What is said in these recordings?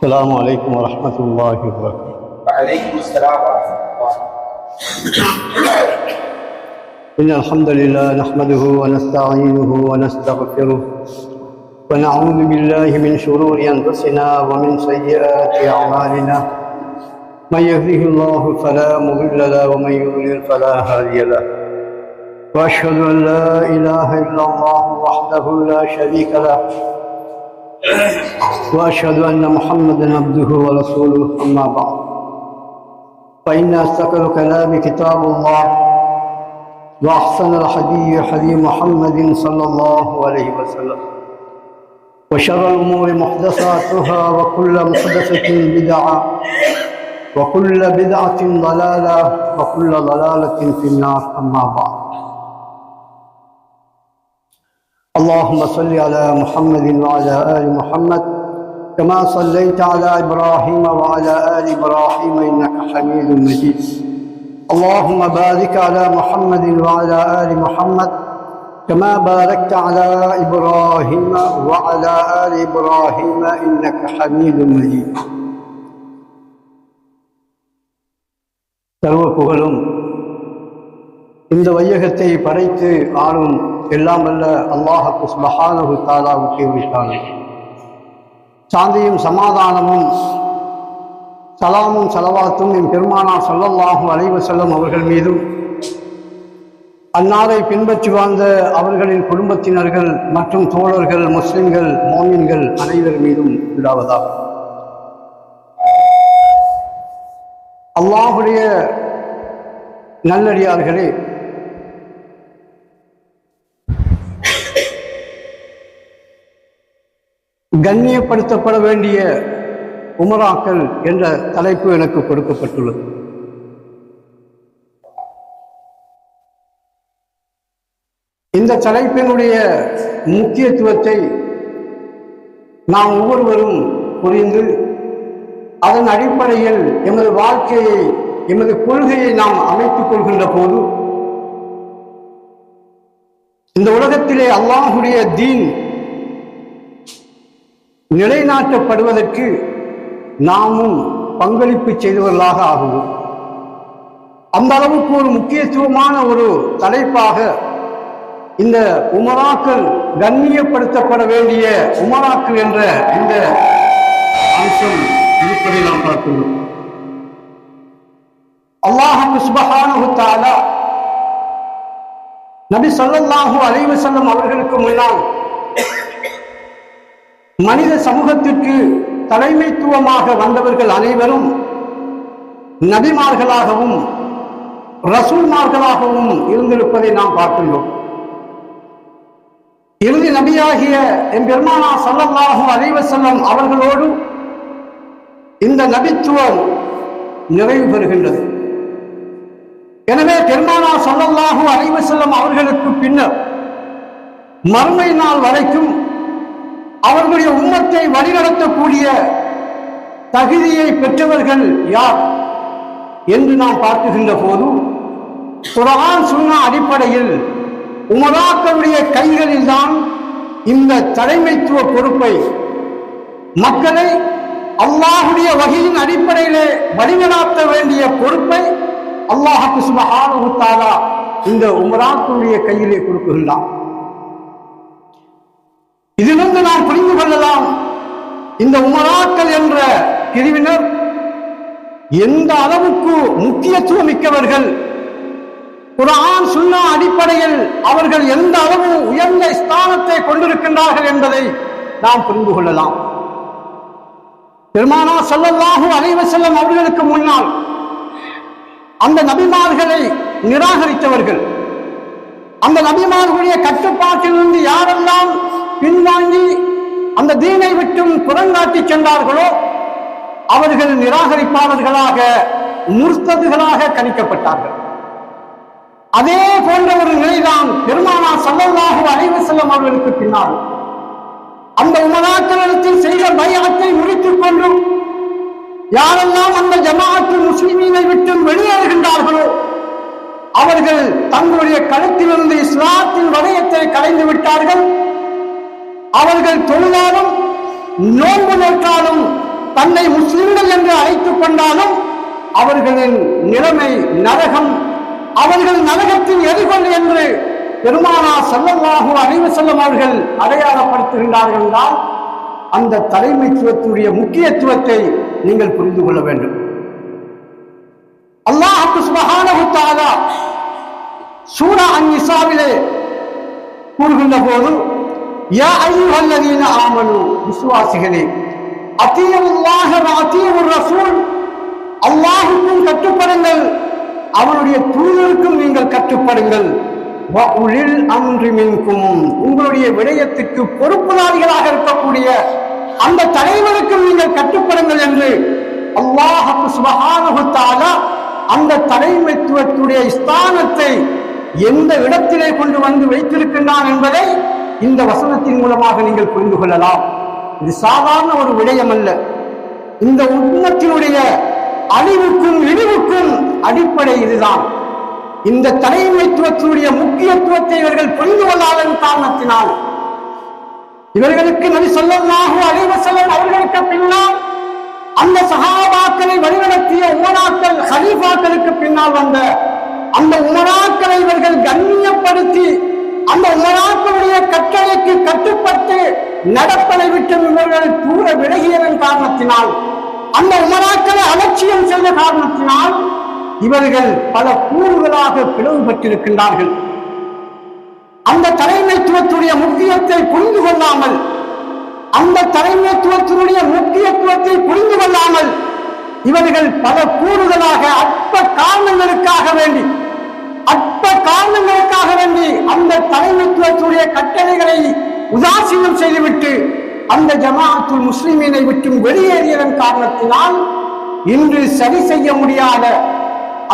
السلام عليكم ورحمة الله وبركاته. وعليكم السلام ورحمة الله. إن الحمد لله نحمده ونستعينه ونستغفره ونعوذ بالله من شرور أنفسنا ومن سيئات أعمالنا. من يهده الله فلا مضل له ومن يضلل فلا هادي له. وأشهد أن لا إله إلا الله وحده لا شريك له وأشهد أن محمدا عبده ورسوله. أما بعد فإن أصدق الكلام كتاب الله وأحسن الحديث حديث محمد صلى الله عليه وسلم وشر الأمور محدثاتها وكل محدثة بدعة وكل بدعة ضلالة وكل ضلالة في النار. أما بعد اللهم صل على محمد وعلى آل محمد كما صليت على إبراهيم وعلى آل إبراهيم إنك حميد مجيد. اللهم بارك على محمد وعلى آل محمد كما باركت على إبراهيم وعلى آل إبراهيم إنك حميد مجيد. சர்வ புகழும் இந்த வையகத்தை படைத்து ஆளும் எல்லாம் அல்ல அல்லாஹ் சுப்ஹானஹு தஆலாவுக்கே உரித்தானது. சாந்தியும் சமாதானமும் சலாமும் சலவாத்தும் என் பெருமானார் ஸல்லல்லாஹு அலைஹி வஸல்லம் அவர்கள் மீதும் அன்னாரை பின்பற்றி வாழ்ந்த அவர்களின் குடும்பத்தினர்கள் மற்றும் தோழர்கள் முஸ்லிம்கள் மோமின்கள் அனைவர் மீதும் உண்டாவதாக. அல்லாஹுடைய நல்லடியார்களே, கண்ணியப்படுத்தப்பட வேண்டிய உமராக்கள் என்ற தலைப்பு எனக்கு கொடுக்கப்பட்டுள்ளது. இந்த தலைப்பினுடைய முக்கியத்துவத்தை நாம் ஒவ்வொருவரும் புரிந்து அதன் அடிப்படையில் எமது வாழ்க்கையை எமது கொள்கையை நாம் அமைத்துக் கொள்கின்ற போது இந்த உலகத்திலே அல்லாஹுடைய தீன் நிலைநாட்டப்படுவதற்கு நாமும் பங்களிப்பு செய்தவர்களாக ஆகுவோம். அந்த அளவுக்கு ஒரு முக்கியத்துவமான ஒரு தலைப்பாக இந்த உமராக்கள், கண்ணியப்படுத்தப்பட வேண்டிய உமராக்கள் என்ற இந்த அம்சம் இருப்பதை நாம் பார்க்கிறோம். அல்லாஹ் சுப்ஹானஹு தஆலா நபி ஸல்லல்லாஹு அலைஹி வஸல்லம் அவர்களுக்கு முன்னால் மனித சமூகத்திற்கு தலைமைத்துவமாக வந்தவர்கள் அனைவரும் நபிமார்களாகவும் ரசூல்மார்களாகவும் இருந்திருப்பதை நாம் பார்க்கின்றோம். இறுதி நபியாகிய என் பெருமானார் ஸல்லல்லாஹு அலைஹி வஸல்லம் அவர்களோடு இந்த நபித்துவம் நிறைவு பெறுகின்றது. எனவே பெருமானார் ஸல்லல்லாஹு அலைஹி வஸல்லம் அவர்களுக்கு பின்னர் மறுமை நாள் வரைக்கும் அவர்களுடைய உம்மத்தை வழிநடத்தக்கூடிய தகுதியை பெற்றவர்கள் யார் என்று நாம் பார்க்கின்ற போது குர்ஆன் சுன்னா அடிப்படையில் உமராக்களுடைய கைகளில் தான் இந்த தலைமைத்துவ பொறுப்பை, மக்களை அல்லாஹுடைய வஹீயின் அடிப்படையிலே வழிநடத்த வேண்டிய பொறுப்பை அல்லாஹ் சுப்ஹானஹு தஆலா இந்த உமராக்களுடைய கையிலே கொடுக்கின்றான். இதிலிருந்து நாம் புரிந்து கொள்ளலாம், இந்த உமராக்கள் என்ற பிரிவினர் எந்த அளவுக்கு முக்கியத்துவம் மிக்கவர்கள், குர்ஆன் சுன்னா அடிப்படையில் அவர்கள் எந்த அளவு உயர்ந்த ஸ்தானத்தை கொண்டிருக்கின்றார்கள் என்பதை நாம் புரிந்து கொள்ளலாம். பெருமானார் ஸல்லல்லாஹு அலைஹி வஸல்லம் அவர்களுக்கு முன்னால் அந்த நபிமார்களை நிராகரித்தவர்கள், அந்த நபிமார்களுடைய கட்டுப்பாட்டிலிருந்து யாரெல்லாம் பின்வாங்கி அந்த தீனை விட்டும் புறங்காட்டி சென்றார்களோ அவர்கள் நிராகரிப்பாளர்களாக, முர்த்ததுகளாக கணிக்கப்பட்டார்கள். அதே போன்ற ஒரு நிலைதான் பெருமானார் ஸல்லல்லாஹு அலைஹி வஸல்லம் அவர்களுக்கு பின்னால் அந்த உமராக்களிடத்தில் செய்த பைஅத்தை முடித்துக் கொண்டு யாரெல்லாம் அந்த ஜமாஅத்து முஸ்லிமீனை விட்டு வெளியேறுகின்றார்களோ அவர்கள் தங்களுடைய கழுத்திலிருந்து இஸ்லாத்தின் வளையத்தை கலைந்து விட்டார்கள். அவர்கள் தொழுதாலும் நோன்பு நோற்றாலும் தன்னை முஸ்லிம்கள் என்று அழைத்துக் கொண்டாலும் அவர்களின் நிலைமை நரகம், அவர்கள் நரகத்தின் எதிர்கொள் என்று பெருமானார் ஸல்லல்லாஹு அலைஹி வஸல்லம் அவர்கள் அடையாளப்படுத்துகின்றார்கள் என்றால் அந்த தலைமைத்துவத்துடைய முக்கியத்துவத்தை நீங்கள் புரிந்து கொள்ள வேண்டும். அல்லாஹ் சுப்ஹானஹு வ தஆலா சூரா அன்-நிசாவிலே கூறுகின்ற போது, யா அய்யுஹல்லதீன ஆமனு, விசுவாசிகளே, அத்தீயுல்லாஹ வ அத்தீயுர் ரசூல், அல்லாஹ்வுக்கும் கட்டுப்படுங்கள், அவருடைய தூதருக்கும் நீங்கள் கட்டுப்படுங்கள், வ உலில் அம்ரி மின்கும், உங்களுடைய விடயத்துக்கு பொறுப்புதாரிகளாக இருக்கக்கூடிய அந்த தலைவருக்கும் நீங்கள் கட்டுப்படுங்கள் என்று அல்லாஹ் சுப்ஹானஹு வ தஆலா அந்த தலைமைத்துவத்துடைய ஸ்தானத்தை எந்த இடத்திலே கொண்டு வந்து வைத்திருக்கின்றான் என்பதை இந்த வசனத்தின் மூலமாக நீங்கள் புரிந்து கொள்ளலாம். இது சாதாரண ஒரு விடயம் அல்ல. இந்த உம்மத்தினுடைய அழிவுக்கும் இழிவுக்கும் அடிப்படை இதுதான். இந்த தலைமைத்துவத்தினுடைய முக்கியத்துவத்தை இவர்கள் புரிந்து கொள்ளாத காரணத்தினால் இவர்களுக்கு நபி ஸல்லல்லாஹு அலைஹி வஸல்லம் அவர்களுக்கு பின்னால் அந்த சஹாபாக்களை வழிநடத்திய உமராக்கள், ஹலீஃபாக்களுக்கு பின்னால் வந்த அந்த உமராக்களை இவர்கள் கண்ணியப்படுத்தி அந்த உமராக்களுடைய கட்டளைக்கு கட்டுப்பட்டு நடப்பதை விட்டு இவர்கள் தூர விலகியதன் காரணத்தினால், அந்த உமராக்களை அலட்சியம் செய்த காரணத்தினால் இவர்கள் பல கூறுகளாக பிளவுபட்டிருக்கின்றார்கள். அந்த தலைமைத்துவத்துடைய முக்கியத்தை புரிந்து கொள்ளாமல், அந்த தலைமைத்துவத்தினுடைய முக்கியத்துவத்தை புரிந்து கொள்ளாமல் இவர்கள் பல கூறுகளாக அற்ப காரணங்களுக்காக வேண்டி அந்த தலைமைத்துவத்துடைய கட்டளைகளை உதாசீனம் செய்துவிட்டு அந்த ஜமாஅத்துல் முஸ்லிமீனை விட்டு வெளியேறியதன் காரணத்தினால் இன்று சரி செய்ய முடியாத,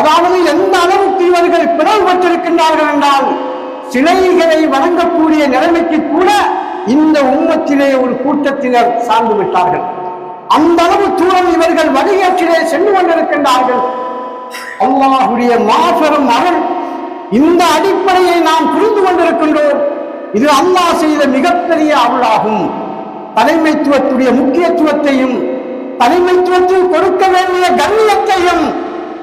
அதாவது எந்த அளவுக்கு இவர்கள் பிளவுபட்டிருக்கின்றார்கள் என்றால் சிலைகளை வணங்கக்கூடிய நிலைமைக்கு கூட இந்த உம்மத்திலே ஒரு கூட்டத்தினர் சார்ந்து விட்டார்கள். அந்த அளவு தூரம் இவர்கள் வழிகேட்டிலே சென்று கொண்டிருக்கின்றார்கள். அல்லாஹ்வுடைய மாபெரும் அருள், இந்த அடிப்படையை நாம் புரிந்து கொண்டிருக்கின்றோம். இது அல்லாஹ் செய்த மிகப்பெரிய அருளாகும். தலைமைத்துவத்துடைய முக்கியத்துவத்தையும் தலைமைத்துவத்தில் கொடுக்க வேண்டிய கண்ணியத்தையும்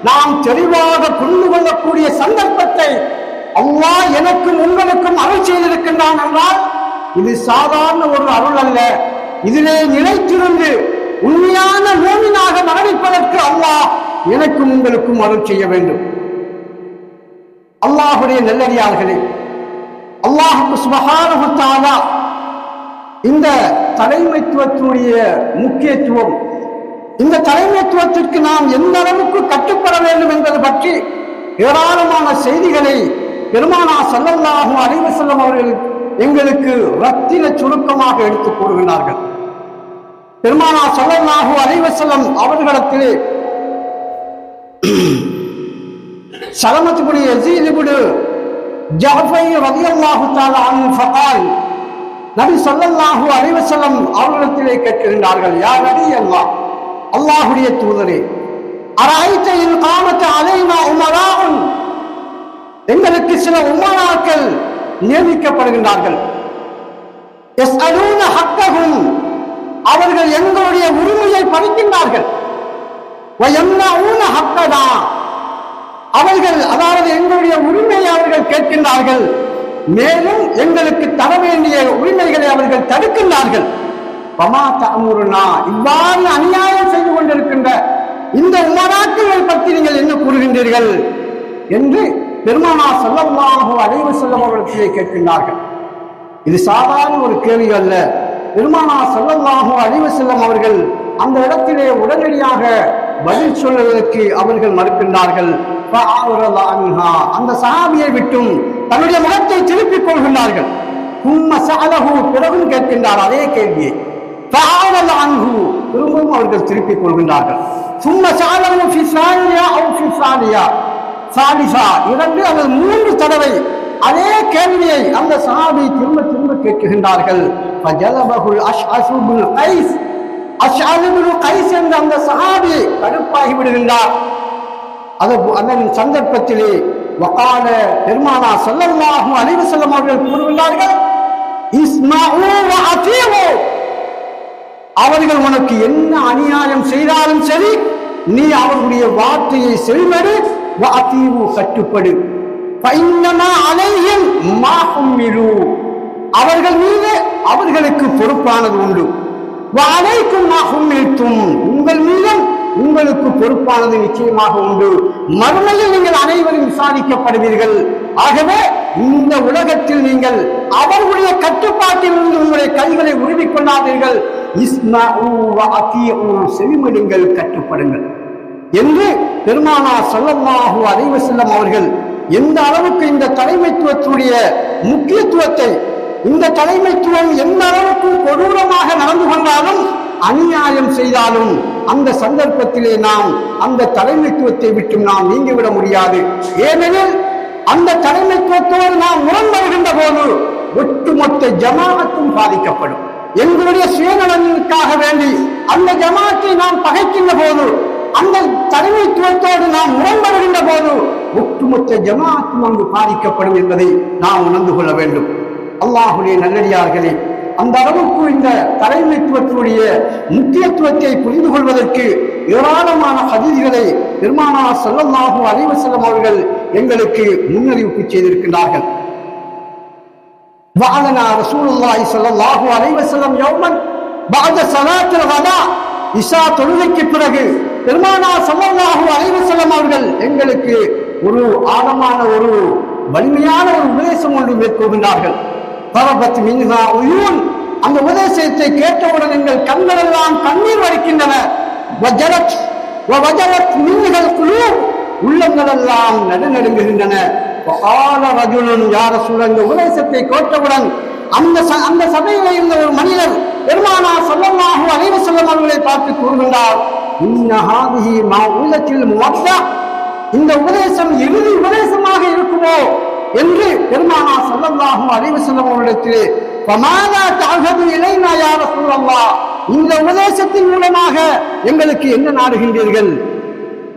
நாம் தெளிவாக புரிந்து கொள்ளக்கூடிய சந்தர்ப்பத்தை அல்லாஹ் எனக்கும் உங்களுக்கும் அருள் செய்திருக்கின்றான் என்றால் இது சாதாரண ஒரு அருள் அல்ல. இதிலே நிலைத்திருந்து உண்மையான மூமினாக மரணிப்பதற்கு அல்லாஹ் எனக்கும் உங்களுக்கும் அருள் செய்ய வேண்டும். அல்லாஹ்வுடைய நல்லடியார்களே, அல்லாஹ் சுப்ஹானஹு வ தஆலா இந்த தலைமைத்துவத்துடைய முக்கியத்துவம், இந்த தலைமைத்துவத்திற்கு நாம் எந்த அளவுக்கு கட்டுப்பட வேண்டும் என்பது பற்றி ஏராளமான செய்திகளை பெருமானார் ஸல்லல்லாஹு அலைஹி வஸல்லம் அவர்கள் எங்களுக்கு ரத்தின சுருக்கமாக எடுத்துக் கூறுகிறார்கள். பெருமானார் ஸல்லல்லாஹு அலைஹி வஸல்லம் அவர்களிடத்திலே சலமத் இப்னு யஸீத் இப்னு ஜஅஃபர் ரலியல்லாஹு தஆலா அன்ஹு ஃபகால், நபி ஸல்லல்லாஹு அலைஹி வஸல்லம் அவர்களிடத்திலே கேட்கிறார்கள், யா நபி அல்லாஹ், அல்லாஹ்வுடைய தூதரே, அரைத இன் காமத் அலைனா உமராஉன், எங்களுக்கு சில உமராக்கள் நியமிக்கப்படுகின்றார்கள். யஸ்அலூன ஹக்கஹும், அவர்கள் எங்களுடைய உரிமையை பறிக்கின்றார்கள். வயம்னஊன ஹக்கனா, அவர்கள் அதாவது எங்களுடைய உரிமையை அவர்கள் கேட்கின்றார்கள், மேலும் எங்களுக்கு தர வேண்டிய உரிமைகளை அவர்கள் தடுக்கின்றார்கள். வமா தஅமுருனா, இவ்வாறு அநியாயம் செய்து கொண்டிருக்கின்ற இந்த உமராக்கள் பற்றி நீங்கள் என்ன கூறுகின்றீர்கள் என்று பெருமானார் ஸல்லல்லாஹு அலைஹி வஸல்லம் அவர்களிடத்திலே கேட்கின்றார்கள். இது சாதாரண ஒரு கேள்வி அல்ல. பெருமானார் ஸல்லல்லாஹு அலைஹி வஸல்லம் அவர்கள் அந்த இடத்திலே உடனடியாக பதில் சொல்வதற்கு அவர்கள் மறுக்கின்றார்கள். அந்த சஹாபியை விட்டும் தன்னுடைய முகத்தை திருப்பிக் கொள்கின்றார்கள். பிறகும் கேட்கின்றார் அதே கேள்வியை. திரும்பவும் அவர்கள் திருப்பிக் கொள்கின்றார்கள். இரண்டு அல்லது மூன்று தடவை அதே கேள்வியை அந்த சஹாபி திரும்ப திரும்ப கேட்கின்றார்கள். என்ற அந்த சஹாபி கடுப்பாகி விடுகின்றார். அதன் சந்தர்ப்பத்திலே வகால பெருமானார் ஸல்லல்லாஹு அலைஹி வஸல்லம் அவர்கள் கூறுகின்றார்கள், இஸ்மஊ வ அதீஉ, அவர்கள் உனக்கு என்ன அநியாயம் செய்தாலும் சரி, நீ அவர்களுடைய வார்த்தையை செவிமடு, வாத்தீவு கட்டுப்படு. அலைஹிம் மா ஹும்மிலு, அவர்கள் மீது அவர்களுக்கு பொறுப்பானது உண்டு. வஅலைக்கும் மா ஹும்மில்தும், உங்கள் மீதும் உங்களுக்கு பொறுப்பானது நிச்சயமாக உண்டு. மறுமையில் நீங்கள் அனைவரும் விசாரிக்கப்படுவீர்கள். ஆகவே இந்த உலகத்தில் நீங்கள் அவர்களுடைய கட்டுப்பாட்டில் இருந்து உங்களுடைய கைகளை உருவிக் கொள்ளாதீர்கள். இஸ்மஉ வஅதீஉ, செவிமடுங்கள், கட்டுப்படுங்கள் என்று பெருமானார் ஸல்லல்லாஹு அலைஹி வஸல்லம் அவர்கள் எந்த அளவுக்கு இந்த தலைமைத்துவத்துடைய முக்கியத்துவத்தை, இந்த தலைமைத்துவம் எந்த அளவுக்கு கொடூரமாக நடந்து கொண்டாலும், அநியாயம் செய்தாலும் அந்த சந்தர்ப்பத்திலே நாம் அந்த தலைமைத்துவத்தை விட்டு நாம் நீங்கிவிட முடியாது. ஏனெனில் அந்த தலைமைத்துவத்தோடு நாம் முரண்படுகின்ற போது ஒட்டுமொத்த ஜமாஅத்தும் பாதிக்கப்படும். எங்களுடைய சுயநலனுக்காக வேண்டி அந்த ஜமாஅத்தை நாம் பகைக்கின்ற போது, அந்த தலைமைத்துவத்தோடு நாம் முரண்படுகின்ற போது ஒட்டுமொத்த ஜமாஅத்தும் அங்கு பாதிக்கப்படும் என்பதை நாம் உணர்ந்து கொள்ள வேண்டும். அல்லாஹ்வுடைய நல்லடியார்களே, அந்த அளவுக்கு இந்த தலைமைத்துவத்தினுடைய முக்கியத்துவத்தை புரிந்து கொள்வதற்கு ஏராளமான ஹதீஸ்களை பெருமானார் ஸல்லல்லாஹு அலைஹி வஸல்லம் அவர்கள் எங்களுக்கு முன்னறிவிப்பு செய்திருக்கிறார்கள். வஅலனா ரசூலுல்லாஹி ஸல்லல்லாஹு அலைஹி வஸல்லம் யௌமன் பஅத ஸலாத்தில் கதா, இஷா தொழுகைக்கு பிறகு பெருமானார் ஸல்லல்லாஹு அலைஹி வஸல்லம் அவர்கள் எங்களுக்கு ஒரு ஆழமான ஒரு வலிமையான ஒரு உபதேசம் ஒன்று மேற்கொள்கின்றார்கள். பரபத் மின்ஹா உயூன், அந்த உபதேசத்தை கேட்டவுடன் எங்கள் கண்கள் எல்லாம் கண்ணீர் வடிக்கின்றன. வஜரத் வஜரத் மின்ஹல் குலூப், உள்ளங்கள் எல்லாம் நடுநடுங்குகின்றன. வகால ரஜுலுன் யா ரசூலல்லாஹ், இந்த உபதேசத்தை கேட்டவுடன் அந்த சபையில் இருந்த ஒரு மனிதர் பெருமானார் ஸல்லல்லாஹு அலைஹி வஸல்லம் அவர்களை பார்த்து கூறுகின்றார், இன்ன ஹாதிஹி மௌஇலத்துல் முவத்தா, இந்த உபதேசம் இறுதி உபதேசமாக இருக்குமோ என்று பெருமானார் ஸல்லல்லாஹு அலைஹி வஸல்லம் அவர்களிடத்திலே, ஃபமாதா தஅஹது இலைனா யா ரசூலல்லாஹ், இந்த உபதேசத்தின் மூலமாக எங்களுக்கு என்ன நாடுகின்றீர்கள்?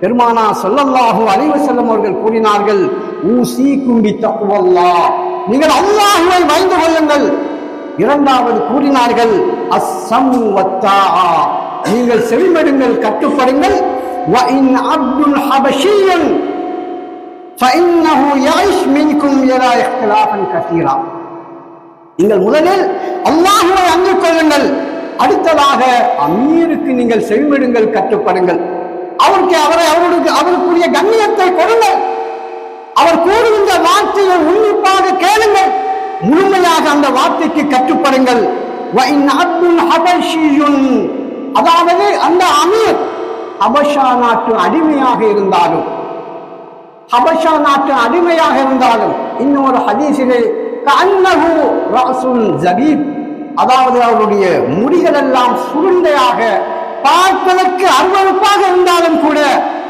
பெருமானார் ஸல்லல்லாஹு அலைஹி வஸல்லம் அவர்கள் கூறினார்கள், ஊஸீகும் பித்தக்வல்லாஹ், நீங்கள் அல்லாஹ்வை பயந்து கொள்ளுங்கள். இரண்டாவது கூறினார்கள், அஸ்ஸம் வத்தாஆ, நீங்கள் செவிமடுங்கள், கட்டுப்படுங்கள். வ இன் அப்துல் ஹபஷியன் فإنه يعيش منكم يرى اختلافا كثيرا, நீங்கள் முதலில் அல்லாஹ்வை அஞ்சு கொள்ளுங்கள், அடுத்ததாக அமீருக்கு நீங்கள் செவிமடுங்கள், கட்டுப்படுங்கள். அவருக்குரிய கண்ணியத்தை கொடுங்கள். அவர் கூறுகின்ற வார்த்தையை உன்னிப்பாக கேளுங்கள், முழுமையாக அந்த வார்த்தைக்கு கட்டுப்படுங்கள். அதாவது அந்த அமீர் ஹபஷா நாட்டு அடிமையாக இருந்தாலும், ஹபஷா நாட்டு அடிமையாக இருந்தாலும், இன்னொரு ஹதீஸிலே கஅன்னஹு ரஅசுல் ஜபீப், அதாவது அவருடைய முடிகள் எல்லாம் சுருண்டையாக பார்ப்பதற்கு அருவருப்பாக இருந்தாலும் கூட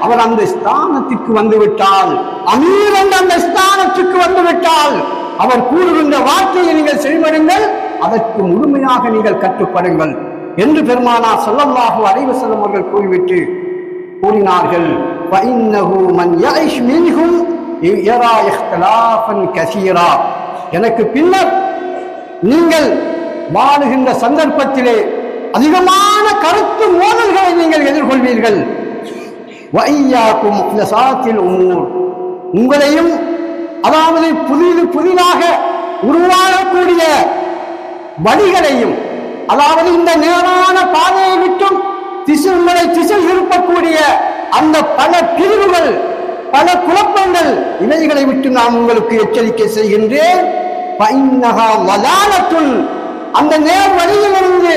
அவர் அந்த ஸ்தானத்திற்கு வந்துவிட்டால், அமீர் என்ற அந்த ஸ்தானத்திற்கு வந்துவிட்டால், அவர் கூறுகின்ற வார்த்தையை நீங்கள் செவிமடுங்கள், அதற்கு முழுமையாக நீங்கள் கட்டுப்படுங்கள் என்று பெருமானார் ஸல்லல்லாஹு அலைஹி வஸல்லம் அவர்கள் கூறிவிட்டு கூறினார்கள், فإنه من يعيش منهم يرى اختلافا كثيرا, எனக்கு பின்னர் நீங்கள் வாழுகின்ற சந்தர்ப்பத்திலே அதிகமான கருத்து மோதல்களை நீங்கள் எதிர்கொள்வீர்கள். وإياكم محدثات الأمور, உங்களையும் அதாவது புதிதாக உருவாகக்கூடிய வழிகளையும், அதாவது இந்த நேரான பாதையை விட்டும் உங்களை திசை திருப்பக்கூடிய அந்த பல பிரிவுகள், பல குழப்பங்கள், இவைகளை விட்டு நான் உங்களுக்கு எச்சரிக்கை செய்கின்றேன். அந்த நேர் வழியிலிருந்து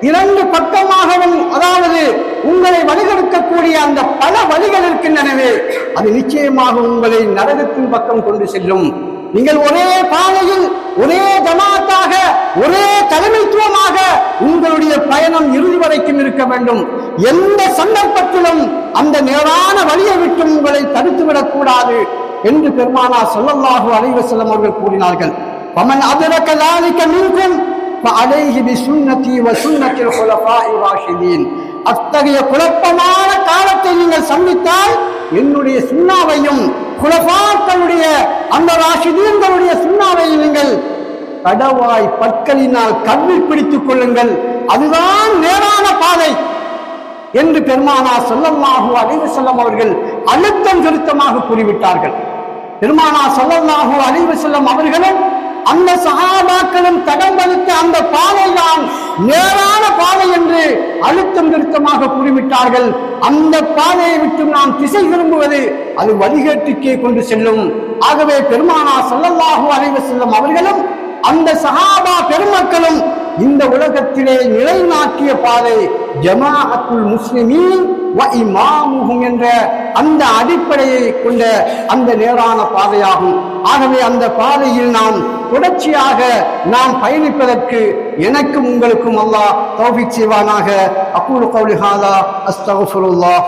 இரண்டு பக்கமாகவும், அதாவது உங்களை வழிகெடுக்கக்கூடிய அந்த பல வழிகள் இருக்கின்றனவே, அது நிச்சயமாக உங்களை நரகத்தின் பக்கம் கொண்டு செல்லும். நீங்கள் ஒரே பாதையில், ஒரே ஜமாத்தாக, ஒரே தலைமைத்துவமாக உங்களுடைய பயணம் இறுதி வரைக்கும் இருக்க வேண்டும். எந்த சந்தர்ப்பத்திலும் அந்த நேரான வழியை விட்டு உங்களை தடுத்துவிடக் கூடாது என்று பெருமானார் ஸல்லல்லாஹு அலைஹி வஸல்லம் அவர்கள் கூறினார்கள். ஃபமன் அதரக ذلك منكم فعليه بسنتي وسنة الخلفاء الراشدين, அத்தகைய குழப்பமான காலத்தை நீங்கள் சந்தித்தால் என்னுடைய சுன்னாவையும் குலஃபாக்களுடைய அந்த ராஷிதீன்களுடைய சுன்னாவை நீங்கள் கடவாய் பற்களினால் கவ்வி பிடித்துக் கொள்ளுங்கள், அதுதான் நேரான பாதை என்று பெருமானார் ஸல்லல்லாஹு அலைஹி வஸல்லம் அவர்கள் அழுத்தம் திருத்தமாக கூறிவிட்டார்கள். பெருமானார் ஸல்லல்லாஹு அலைஹி வஸல்லம் அவர்களும் அந்த சஹாபாக்களும் தடம் பதித்த அந்த பாதை தான் நேரான பாதை என்று அழுத்தம் திருத்தமாக கூறிவிட்டார்கள். அந்த பாதையை விட்டு நாம் திசை திரும்புவது அது வழிகேட்டுக்கே கொண்டு செல்லும். ஆகவே பெருமானார் ஸல்லல்லாஹு அலைஹி வஸல்லம் அவர்களும் அந்த சஹாபா பெருமக்களும் இந்த உலகத்திலே நிலைநாட்டிய பாதை ஜமாஅத்துல் முஸ்லிமீன் வ இமாமுஹும் என்ற அந்த அடிப்படையை கொண்ட அந்த நேரான பாதையாகும். ஆகவே அந்த பாதையில் நாம் தொடர்ச்சியாக நாம் பயணிப்பதற்கு எனக்கும் உங்களுக்கும் அல்லாஹ் தௌஃபீக் செய்வானாக. அகூலு கௌலி ஹாதா அஸ்தக்ஃபிருல்லாஹ்.